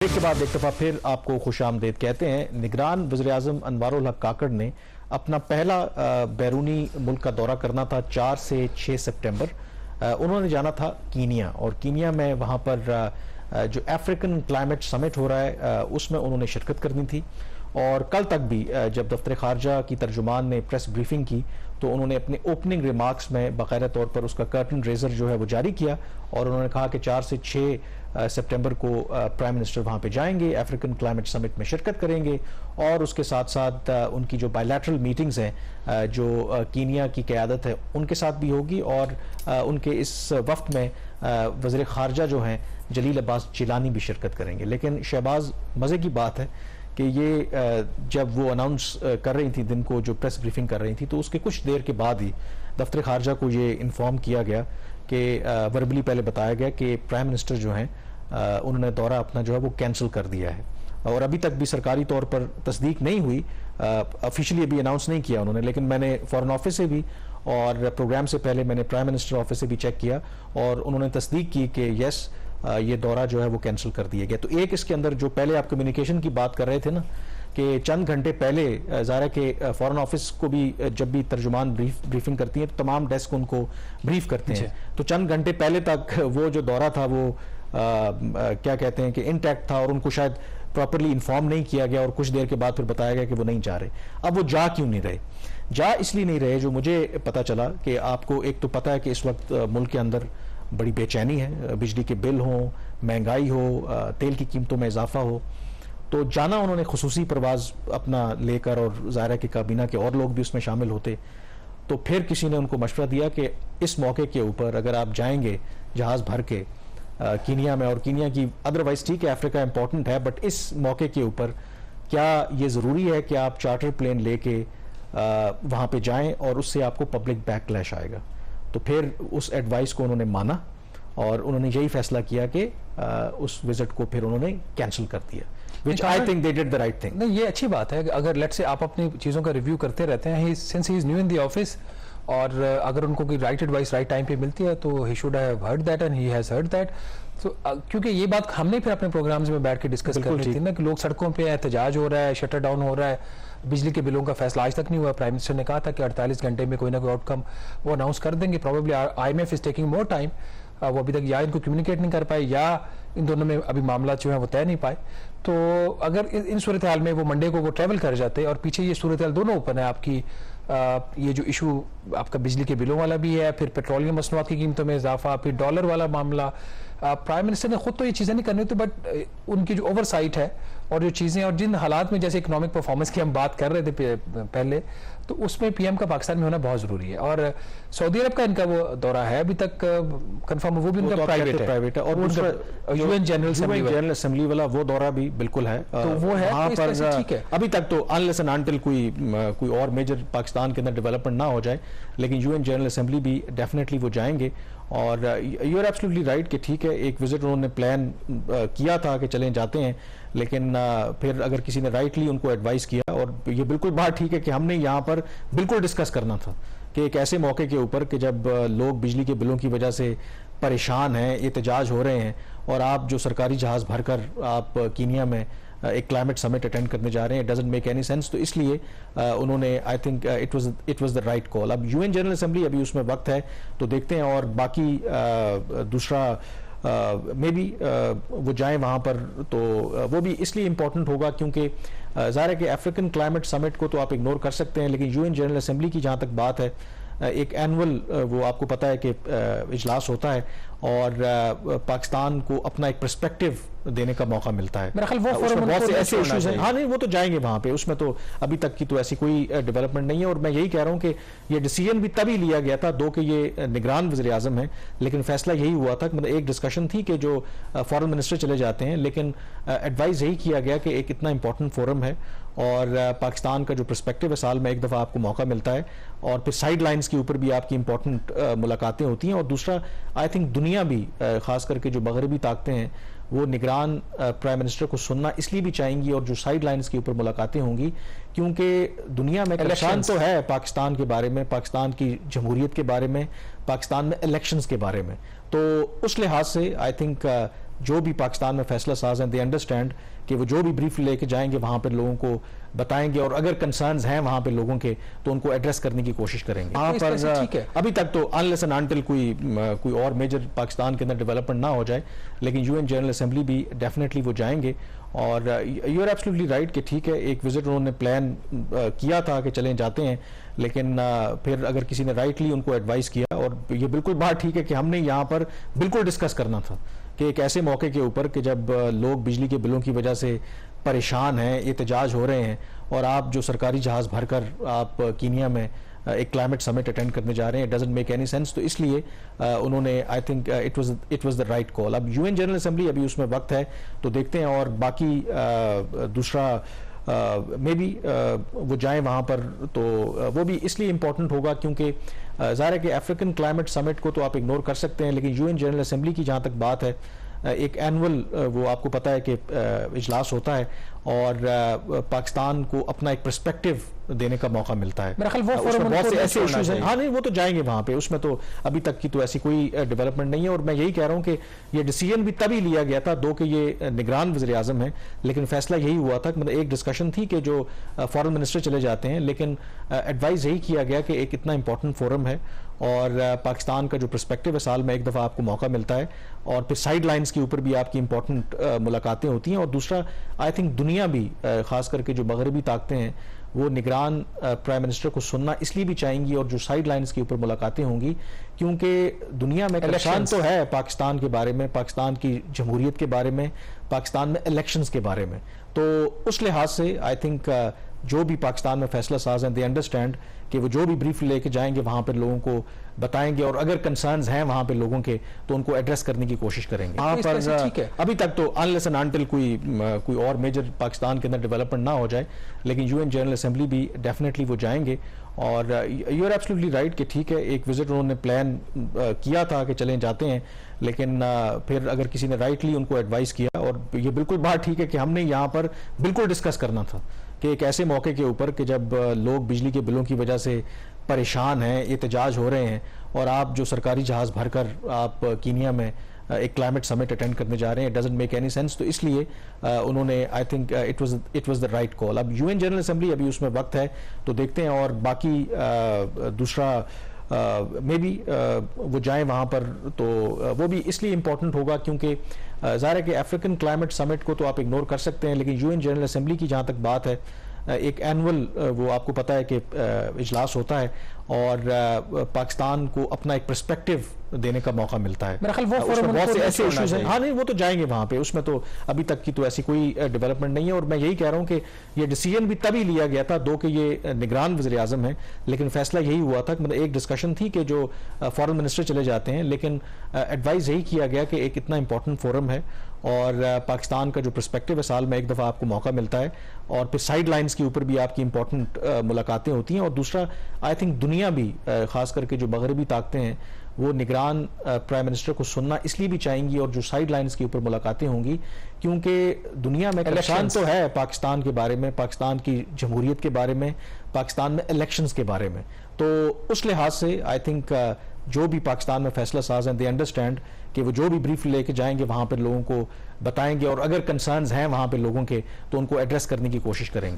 Break के बाद एक दफ़ा फिर आपको खुशामदीद कहते हैं। निगरान वज़ीर-ए-आज़म अनवारुल हक काकड़ ने अपना पहला बैरूनी मुल्क का दौरा करना था 4 से 6 सितंबर। उन्होंने जाना था कीनिया और कीनिया में वहाँ पर जो अफ्रीकन क्लाइमेट समिट हो रहा है उसमें उन्होंने शिरकत करनी थी। और कल तक भी जब दफ्तर खारजा की तर्जुमान ने प्रेस ब्रीफिंग की तो उन्होंने अपने ओपनिंग रिमार्क्स में बाकायदा तौर पर उसका कर्टन रेजर जो है वो जारी किया और उन्होंने कहा कि 4 से 6 सितंबर को प्राइम मिनिस्टर वहाँ पे जाएंगे, अफ्रीकन क्लाइमेट समिट में शिरकत करेंगे और उसके साथ साथ उनकी जो बायलैटरल मीटिंग्स हैं जो कीनिया की क़यादत है उनके साथ भी होगी और उनके इस वफ्त में वज़ीर खारजा जो हैं जलील अब्बास जिलानी भी शिरकत करेंगे। लेकिन शहबाज, मज़े की बात है कि ये जब वो अनाउंस कर रही थी दिन को, जो प्रेस ब्रीफिंग कर रही थी, तो उसके कुछ देर के बाद ही दफ्तर खारजा को ये इन्फॉर्म किया गया कि वर्बली पहले बताया गया कि प्राइम मिनिस्टर जो हैं उन्होंने दौरा अपना जो है वो कैंसिल कर दिया है और अभी तक भी सरकारी तौर पर तस्दीक नहीं हुई, ऑफिशियली अभी अनाउंस नहीं किया उन्होंने। लेकिन मैंने फॉरेन ऑफिस से भी और प्रोग्राम से पहले मैंने प्राइम मिनिस्टर ऑफिस से भी चेक किया और उन्होंने तस्दीक की कि यस ये दौरा जो है वो कैंसिल कर दिया गया। तो एक इसके अंदर जो पहले आप कम्युनिकेशन की बात कर रहे थे ना कि चंद घंटे पहले ज़ाहिर है कि फॉरेन ऑफिस को भी जब भी तर्जुमान ब्रीफिंग करती है तो तमाम डेस्क उनको ब्रीफ करते हैं, तो चंद घंटे पहले तक वो जो दौरा था वो क्या कहते हैं कि इंटैक्ट था और उनको शायद प्रॉपरली इन्फॉर्म नहीं किया गया और कुछ देर के बाद फिर बताया गया कि वो नहीं जा रहे। अब वो जा क्यों नहीं रहे? जा इसलिए नहीं रहे, जो मुझे पता चला कि आपको एक तो पता है कि इस वक्त मुल्क के अंदर बड़ी बेचैनी है, बिजली के बिल हों, महंगाई हो, तेल की कीमतों में इजाफा हो, तो जाना उन्होंने खुसूसी परवाज़ अपना लेकर और ज़ाहिर है कि काबीना के और लोग भी उसमें शामिल होते। तो फिर किसी ने उनको मशवरा दिया कि इस मौके के ऊपर अगर आप जाएंगे जहाज़ भर के कीनिया में, और कीनिया की अदरवाइज ठीक है अफ्रीका इंपॉर्टेंट है, बट इस मौके के ऊपर क्या ये ज़रूरी है कि आप चार्टर प्लेन लेके वहाँ पे जाएं और उससे आपको पब्लिक बैकलैश आएगा? तो फिर उस एडवाइस को उन्होंने माना और उन्होंने यही फैसला किया कि उस विजिट को फिर उन्होंने कैंसिल कर दिया, which I think they did the right thing। नहीं, ये अच्छी बात है कि अगर लेट्स से आप अपनी चीज़ों का रिव्यू करते रहते हैं, since he is new in the office, और अगर उनको कोई राइट एडवाइस राइट टाइम पे मिलती है तो he should have heard that and he has heard that. तो क्योंकि ये बात हमने फिर अपने प्रोग्राम्स में बैठ के डिस्कस करनी थी ना कि लोग सड़कों पे एहतजाज हो रहा है, शटर डाउन हो रहा है, बिजली के बिलों का फैसला आज तक नहीं हुआ। प्राइम मिनिस्टर ने कहा था कि 48 घंटे में कोई ना कोई आउटकम वो अनाउंस कर देंगे। Probably IMF is taking more time, वो अभी तक या इनको कम्युनिकेट नहीं कर पाए या इन दोनों में अभी मामला जो है वो तय नहीं पाए। तो अगर इन सूरत हाल में वो मंडे को वो ट्रैवल कर जाते और पीछे ये सूरत हाल दोनों ओपन है, आपकी ये जो इशू आपका बिजली के बिलों वाला भी है, फिर पेट्रोलियम मसनूआत की कीमतों में इजाफा, फिर डॉलर वाला मामला, प्राइम मिनिस्टर ने खुद तो ये चीज़ें नहीं करनी थी, बट उनकी जो ओवरसाइट है और जो चीज़ें और जिन हालात में जैसे इकोनॉमिक परफॉर्मेंस की हम बात कर रहे थे पहले, तो उसमें PM का पाकिस्तान में होना बहुत ज़रूरी है। और सऊदी अरब का इनका वो दौरा है अभी तक कंफर्म, वो भी उनका प्राइवेट है और UN जनरल असेंबली वाला वो दौरा भी बिल्कुल है, तो वो है वहाँ पर ठीक है। अभी तक तो अनलेस एंड अनटिल कोई और मेजर पाकिस्तान के अंदर डेवलपमेंट ना हो जाए, लेकिन UN जनरल असेंबली भी डेफिनेटली वो जाएंगे। और यू आर एब्सोल्युटली राइट कि ठीक है एक विजिट उन्होंने प्लान किया था कि चलें जाते हैं, लेकिन फिर अगर किसी ने राइटली उनको एडवाइस किया, और ये बिल्कुल बात ठीक है कि हमने यहाँ पर बिल्कुल डिस्कस करना था कि एक ऐसे मौके के ऊपर कि जब लोग बिजली के बिलों की वजह से परेशान हैं, एहतजाज हो रहे हैं, और आप जो सरकारी जहाज़ भरकर आप कीनिया में एक क्लाइमेट समिट अटेंड करने जा रहे हैं, डजंट मेक एनी सेंस। तो इसलिए उन्होंने I think it was the right call. अब UN जनरल असेंबली अभी उसमें वक्त है तो देखते हैं, और बाकी दूसरा मे बी वो जाएं वहाँ पर, तो वो भी इसलिए इम्पोर्टेंट होगा क्योंकि ज़ाहिर है कि अफ्रीकन क्लाइमेट समिट को तो आप इग्नोर कर सकते हैं, लेकिन UN जनरल असेंबली की जहाँ तक बात है, एक एनुअल वो आपको पता है कि इजलास होता है और पाकिस्तान को अपना एक पर्सपेक्टिव देने का मौका मिलता है। मेरा ख्याल वो बहुत से ऐसे इश्यूज हैं, हाँ नहीं वो तो जाएंगे वहाँ पे, उसमें तो अभी तक की तो ऐसी कोई डेवलपमेंट नहीं है। और मैं यही कह रहा हूँ कि ये डिसीजन भी तभी लिया गया था, दो कि ये निगरान वज़ीर-ए-आज़म है, लेकिन फैसला यही हुआ था, मतलब एक डिस्कशन थी कि जो फॉरेन मिनिस्टर चले जाते हैं, लेकिन एडवाइस यही किया गया कि एक इतना इंपॉर्टेंट फोरम है और पाकिस्तान का जो पर्सपेक्टिव है, साल में एक दफ़ा आपको मौका मिलता है, और फिर साइड लाइन्स के ऊपर भी आपकी इंपॉर्टेंट मुलाकातें होती हैं। और दूसरा आई थिंक दुनिया भी खास करके जो मगरबी ताकतें हैं वो निगरान प्राइम मिनिस्टर को सुनना इसलिए भी चाहेंगी, और जो साइड लाइन्स के ऊपर मुलाकातें होंगी, क्योंकि दुनिया में इलेक्शन तो है पाकिस्तान के बारे में, पाकिस्तान की जमहूरियत के बारे में, पाकिस्तान में इलेक्शंस के बारे में, तो उस लिहाज से आई थिंक जो भी पाकिस्तान में फैसला साज हैं दे अंडरस्टैंड कि वो जो भी ब्रीफ लेके जाएंगे वहां पर लोगों को बताएंगे और अगर कंसर्न्स हैं वहां पे लोगों के तो उनको एड्रेस करने की कोशिश करेंगे। वहां पर ठीक है, अभी तक तो अनलेस एंड अनटिल कोई और मेजर पाकिस्तान के अंदर डेवलपमेंट ना हो जाए, लेकिन यूएन जनरल असेंबली भी डेफिनेटली वो जाएंगे। और यू आर एब्सोल्युटली राइट कि ठीक है, एक विजिट उन्होंने प्लान किया था कि चलें जाते हैं, लेकिन फिर अगर किसी ने राइटली उनको एडवाइस किया, और ये बिल्कुल बात ठीक है कि हमने यहाँ पर बिल्कुल डिस्कस करना था कि एक ऐसे मौके के ऊपर कि जब लोग बिजली के बिलों की वजह से परेशान हैं, एहतजाज हो रहे हैं, और आप जो सरकारी जहाज भरकर आप कीनिया में एक क्लाइमेट समिट अटेंड करने जा रहे हैं, डजंट मेक एनी सेंस। तो इसलिए उन्होंने I think it was the right call. अब यूएन जनरल असेंबली अभी उसमें वक्त है तो देखते हैं, और बाकी दूसरा मे बी वो जाएं वहाँ पर, तो वो भी इसलिए इम्पोर्टेंट होगा क्योंकि ज़ाहिर है कि अफ्रीकन क्लाइमेट समिट को तो आप इग्नोर कर सकते हैं, लेकिन यूएन जनरल असेंबली की जहाँ तक बात है, एक एनुअल वो आपको पता है कि इजलास होता है, और पाकिस्तान को अपना एक पर्सपेक्टिव देने का मौका मिलता है। मेरा ख्याल वो उसमें बहुत से ऐसे इश्यूज हैं। हाँ नहीं, वो तो जाएंगे वहां पे, उसमें तो अभी तक की तो ऐसी कोई डेवलपमेंट नहीं है। और मैं यही कह रहा हूं कि ये डिसीजन भी तभी लिया गया था, दो कि ये निगरान वज़ीर आज़म है, लेकिन फैसला यही हुआ था कि मतलब एक डिस्कशन थी कि जो फॉरेन मिनिस्टर चले जाते हैं, लेकिन एडवाइस यही किया गया कि एक इतना इंपॉर्टेंट फोरम है और पाकिस्तान का जो पर्सपेक्टिव है, साल में एक दफ़ा आपको मौका मिलता है, और फिर साइड लाइन्स के ऊपर भी आपकी इंपॉर्टेंट मुलाकातें होती हैं। और दूसरा आई थिंक दुनिया भी खास करके जो मगरबी ताकतें हैं वो निगरान प्राइम मिनिस्टर को सुनना इसलिए भी चाहेंगी, और जो साइड लाइन्स के ऊपर मुलाकातें होंगी, क्योंकि दुनिया में परेशान तो है पाकिस्तान के बारे में, पाकिस्तान की जमहूरियत के बारे में, पाकिस्तान में इलेक्शंस के बारे में। तो उस लिहाज से आई थिंक जो भी पाकिस्तान में फैसला साज हैं दे अंडरस्टैंड कि वो जो भी ब्रीफ लेके जाएंगे वहां पर लोगों को बताएंगे, और अगर कंसर्न्स हैं वहां पे लोगों के तो उनको एड्रेस करने की कोशिश करेंगे। वहां पर ठीक है, अभी तक तो अनलेस एंड अनटिल कोई और मेजर पाकिस्तान के अंदर डेवलपमेंट ना हो जाए, लेकिन यूएन जनरल असेंबली भी डेफिनेटली वो जाएंगे। और यू आर एब्सोल्युटली राइट कि ठीक है, एक विजिट उन्होंने प्लान किया था कि चलें जाते हैं, लेकिन फिर अगर किसी ने राइटली उनको एडवाइस किया, और ये बिल्कुल बात ठीक है कि हमने यहाँ पर बिल्कुल डिस्कस करना था कि एक ऐसे मौके के ऊपर कि जब लोग बिजली के बिलों की वजह से परेशान हैं, एहतजाज हो रहे हैं, और आप जो सरकारी जहाज भरकर आप कीनिया में एक क्लाइमेट समिट अटेंड करने जा रहे हैं, डजंट मेक एनी सेंस। तो इसलिए उन्होंने I think it was the right call. अब यूएन जनरल असेंबली अभी उसमें वक्त है तो देखते हैं, और बाकी दूसरा मे बी वो जाएं वहाँ पर, तो वो भी इसलिए इम्पोर्टेंट होगा क्योंकि ज़ाहिर है कि अफ्रीकन क्लाइमेट समिट को तो आप इग्नोर कर सकते हैं, लेकिन यूएन जनरल असेंबली की जहाँ तक बात है, एक एनुअल वो आपको पता है कि इजलास होता है, और पाकिस्तान को अपना एक पर्सपेक्टिव देने का मौका मिलता है। मेरा ख्याल वो उसमें बहुत से ऐसे इश्यूज हैं। हाँ नहीं, वो तो जाएंगे वहां पे, उसमें तो अभी तक की तो ऐसी कोई डेवलपमेंट नहीं है। और मैं यही कह रहा हूं कि ये डिसीजन भी तभी लिया गया था, दो कि ये निगरान वज़ीर आज़म है, लेकिन फैसला यही हुआ था कि मतलब एक डिस्कशन थी कि जो फॉरेन मिनिस्टर चले जाते हैं, लेकिन एडवाइस यही किया गया कि एक इतना इंपॉर्टेंट फोरम है, और पाकिस्तान का जो पर्सपेक्टिव है, साल में एक दफ़ा आपको मौका मिलता है, और फिर साइड लाइन्स के ऊपर भी आपकी इंपॉर्टेंट मुलाकातें होती हैं। और दूसरा आई थिंक दुनिया भी खास करके जो मगरबी ताकतें हैं वो निगरान प्राइम मिनिस्टर को सुनना इसलिए भी चाहेंगी, और जो साइड लाइन्स के ऊपर मुलाकातें होंगी, क्योंकि दुनिया में परेशान तो है पाकिस्तान के बारे में, पाकिस्तान की जमहूरियत के बारे में, पाकिस्तान में इलेक्शंस के बारे में। तो उस लिहाज से आई थिंक जो भी पाकिस्तान में फैसला साज हैं दे अंडरस्टैंड कि वो जो भी ब्रीफ लेके जाएंगे वहां पर लोगों को बताएंगे, और अगर कंसर्न्स हैं वहां पे लोगों के तो उनको एड्रेस करने की कोशिश करेंगे।